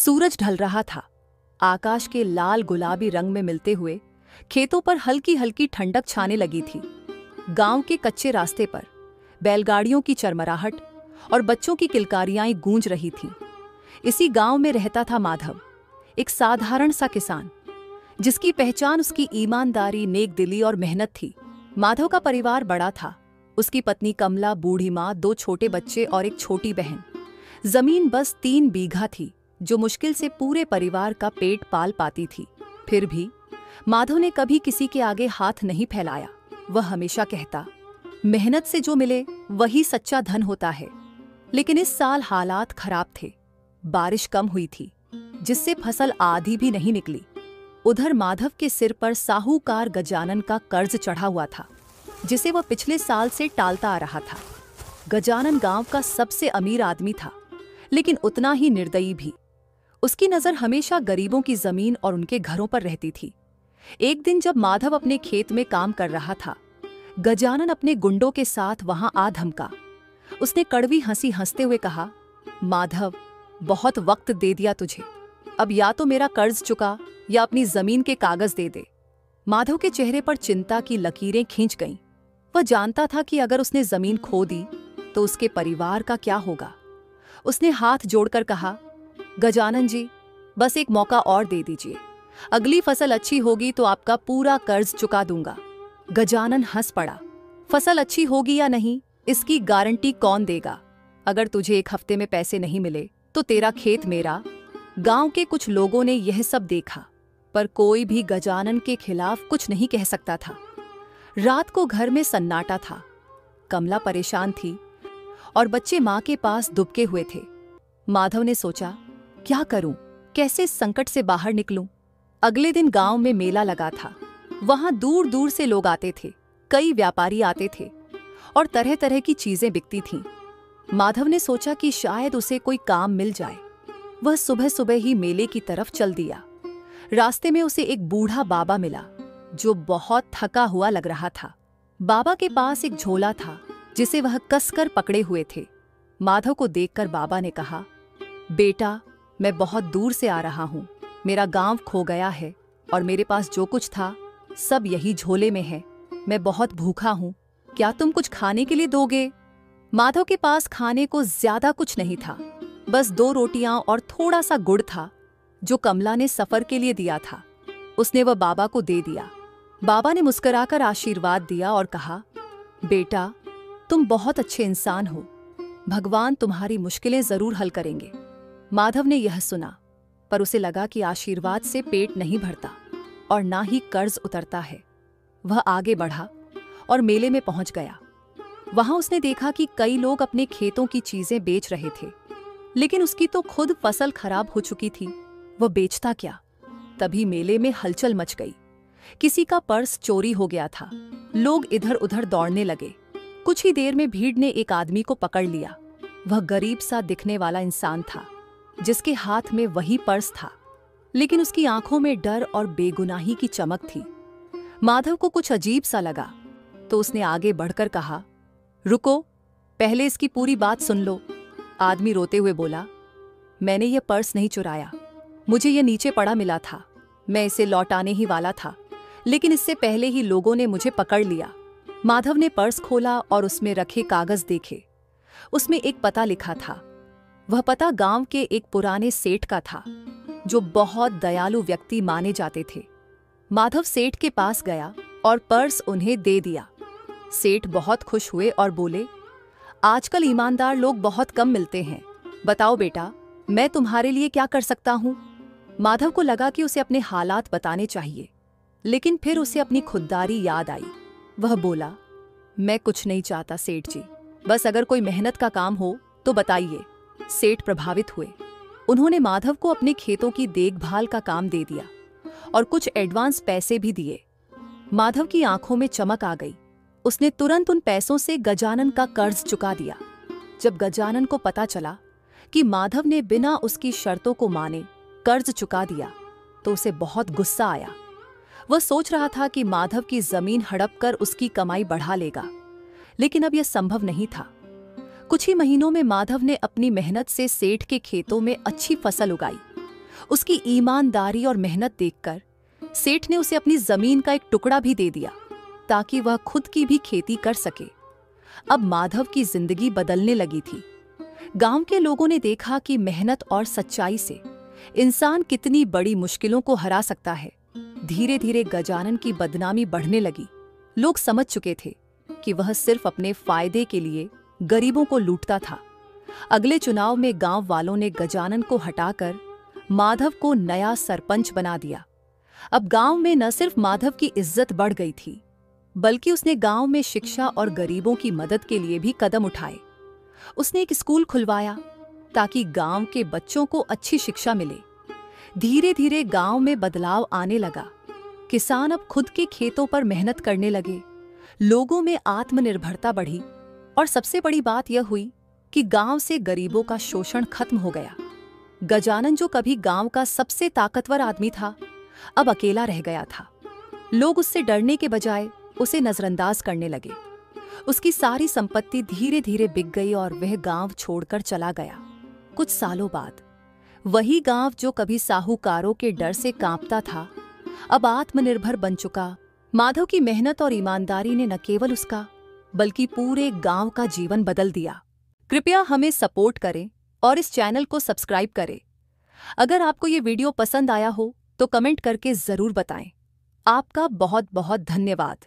सूरज ढल रहा था। आकाश के लाल गुलाबी रंग में मिलते हुए खेतों पर हल्की हल्की ठंडक छाने लगी थी। गांव के कच्चे रास्ते पर बैलगाड़ियों की चरमराहट और बच्चों की किलकारियां गूंज रही थीं। इसी गांव में रहता था माधव, एक साधारण सा किसान जिसकी पहचान उसकी ईमानदारी, नेकदिली और मेहनत थी। माधव का परिवार बड़ा था। उसकी पत्नी कमला, बूढ़ी माँ, 2 छोटे बच्चे और एक छोटी बहन। जमीन बस 3 बीघा थी जो मुश्किल से पूरे परिवार का पेट पाल पाती थी। फिर भी माधव ने कभी किसी के आगे हाथ नहीं फैलाया। वह हमेशा कहता, मेहनत से जो मिले वही सच्चा धन होता है। लेकिन इस साल हालात खराब थे। बारिश कम हुई थी जिससे फसल आधी भी नहीं निकली। उधर माधव के सिर पर साहूकार गजानन का कर्ज चढ़ा हुआ था जिसे वह पिछले साल से टालता आ रहा था। गजानन गांव का सबसे अमीर आदमी था, लेकिन उतना ही निर्दयी भी। उसकी नजर हमेशा गरीबों की जमीन और उनके घरों पर रहती थी। एक दिन जब माधव अपने खेत में काम कर रहा था, गजानन अपने गुंडों के साथ वहां आ धमका। उसने कड़वी हंसी हंसते हुए कहा, माधव, बहुत वक्त दे दिया तुझे। अब या तो मेरा कर्ज चुका या अपनी जमीन के कागज दे दे। माधव के चेहरे पर चिंता की लकीरें खींच गईं। वह जानता था कि अगर उसने जमीन खो दी तो उसके परिवार का क्या होगा। उसने हाथ जोड़कर कहा, गजानन जी, बस एक मौका और दे दीजिए। अगली फसल अच्छी होगी तो आपका पूरा कर्ज चुका दूंगा। गजानन हंस पड़ा। फसल अच्छी होगी या नहीं, इसकी गारंटी कौन देगा? अगर तुझे 1 हफ्ते में पैसे नहीं मिले तो तेरा खेत मेरा। गांव के कुछ लोगों ने यह सब देखा, पर कोई भी गजानन के खिलाफ कुछ नहीं कह सकता था। रात को घर में सन्नाटा था। कमला परेशान थी और बच्चे मां के पास दुबके हुए थे। माधव ने सोचा, क्या करूं, कैसे इस संकट से बाहर निकलूं? अगले दिन गांव में मेला लगा था। वहां दूर दूर से लोग आते थे। कई व्यापारी आते थे और तरह तरह की चीजें बिकती थीं। माधव ने सोचा कि शायद उसे कोई काम मिल जाए। वह सुबह सुबह ही मेले की तरफ चल दिया। रास्ते में उसे एक बूढ़ा बाबा मिला जो बहुत थका हुआ लग रहा था। बाबा के पास एक झोला था जिसे वह कसकर पकड़े हुए थे। माधव को देखकर बाबा ने कहा, बेटा, मैं बहुत दूर से आ रहा हूं। मेरा गांव खो गया है और मेरे पास जो कुछ था सब यही झोले में है। मैं बहुत भूखा हूं। क्या तुम कुछ खाने के लिए दोगे? माधव के पास खाने को ज्यादा कुछ नहीं था। बस 2 रोटियां और थोड़ा सा गुड़ था जो कमला ने सफर के लिए दिया था। उसने वह बाबा को दे दिया। बाबा ने मुस्कुराकर आशीर्वाद दिया और कहा, बेटा, तुम बहुत अच्छे इंसान हो। भगवान तुम्हारी मुश्किलें जरूर हल करेंगे। माधव ने यह सुना, पर उसे लगा कि आशीर्वाद से पेट नहीं भरता और ना ही कर्ज उतरता है। वह आगे बढ़ा और मेले में पहुंच गया। वहां उसने देखा कि कई लोग अपने खेतों की चीजें बेच रहे थे, लेकिन उसकी तो खुद फसल खराब हो चुकी थी। वह बेचता क्या? तभी मेले में हलचल मच गई। किसी का पर्स चोरी हो गया था। लोग इधर उधर दौड़ने लगे। कुछ ही देर में भीड़ ने एक आदमी को पकड़ लिया। वह गरीब सा दिखने वाला इंसान था जिसके हाथ में वही पर्स था, लेकिन उसकी आंखों में डर और बेगुनाही की चमक थी। माधव को कुछ अजीब सा लगा तो उसने आगे बढ़कर कहा, रुको, पहले इसकी पूरी बात सुन लो। आदमी रोते हुए बोला, मैंने ये पर्स नहीं चुराया। मुझे ये नीचे पड़ा मिला था। मैं इसे लौटाने ही वाला था, लेकिन इससे पहले ही लोगों ने मुझे पकड़ लिया। माधव ने पर्स खोला और उसमें रखे कागज देखे। उसमें एक पता लिखा था। वह पता गांव के एक पुराने सेठ का था जो बहुत दयालु व्यक्ति माने जाते थे। माधव सेठ के पास गया और पर्स उन्हें दे दिया। सेठ बहुत खुश हुए और बोले, आजकल ईमानदार लोग बहुत कम मिलते हैं। बताओ बेटा, मैं तुम्हारे लिए क्या कर सकता हूं? माधव को लगा कि उसे अपने हालात बताने चाहिए, लेकिन फिर उसे अपनी खुददारी याद आई। वह बोला, मैं कुछ नहीं चाहता सेठ जी, बस अगर कोई मेहनत का काम हो तो बताइए। सेठ प्रभावित हुए। उन्होंने माधव को अपने खेतों की देखभाल का काम दे दिया और कुछ एडवांस पैसे भी दिए। माधव की आंखों में चमक आ गई। उसने तुरंत उन पैसों से गजानन का कर्ज चुका दिया। जब गजानन को पता चला कि माधव ने बिना उसकी शर्तों को माने कर्ज चुका दिया तो उसे बहुत गुस्सा आया। वह सोच रहा था कि माधव की जमीन हड़प कर उसकी कमाई बढ़ा लेगा, लेकिन अब यह संभव नहीं था। कुछ ही महीनों में माधव ने अपनी मेहनत से सेठ के खेतों में अच्छी फसल उगाई। उसकी ईमानदारी और मेहनत देखकर सेठ ने उसे अपनी जमीन का एक टुकड़ा भी दे दिया ताकि वह खुद की भी खेती कर सके। अब माधव की जिंदगी बदलने लगी थी। गांव के लोगों ने देखा कि मेहनत और सच्चाई से इंसान कितनी बड़ी मुश्किलों को हरा सकता है। धीरे धीरे गजानन की बदनामी बढ़ने लगी। लोग समझ चुके थे कि वह सिर्फ अपने फायदे के लिए गरीबों को लूटता था। अगले चुनाव में गांव वालों ने गजानन को हटाकर माधव को नया सरपंच बना दिया। अब गांव में न सिर्फ माधव की इज्जत बढ़ गई थी, बल्कि उसने गांव में शिक्षा और गरीबों की मदद के लिए भी कदम उठाए। उसने एक स्कूल खुलवाया ताकि गांव के बच्चों को अच्छी शिक्षा मिले। धीरे धीरे गांव में बदलाव आने लगा। किसान अब खुद के खेतों पर मेहनत करने लगे। लोगों में आत्मनिर्भरता बढ़ी और सबसे बड़ी बात यह हुई कि गांव से गरीबों का शोषण खत्म हो गया। गजानन, जो कभी गांव का सबसे ताकतवर आदमी था, अब अकेला रह गया था। लोग उससे डरने के बजाय उसे नजरअंदाज करने लगे। उसकी सारी संपत्ति धीरे धीरे बिक गई और वह गांव छोड़कर चला गया। कुछ सालों बाद वही गांव जो कभी साहूकारों के डर से कांपता था, अब आत्मनिर्भर बन चुका। माधव की मेहनत और ईमानदारी ने न केवल उसका बल्कि पूरे गांव का जीवन बदल दिया। कृपया हमें सपोर्ट करें और इस चैनल को सब्सक्राइब करें। अगर आपको ये वीडियो पसंद आया हो तो कमेंट करके जरूर बताएं। आपका बहुत बहुत धन्यवाद।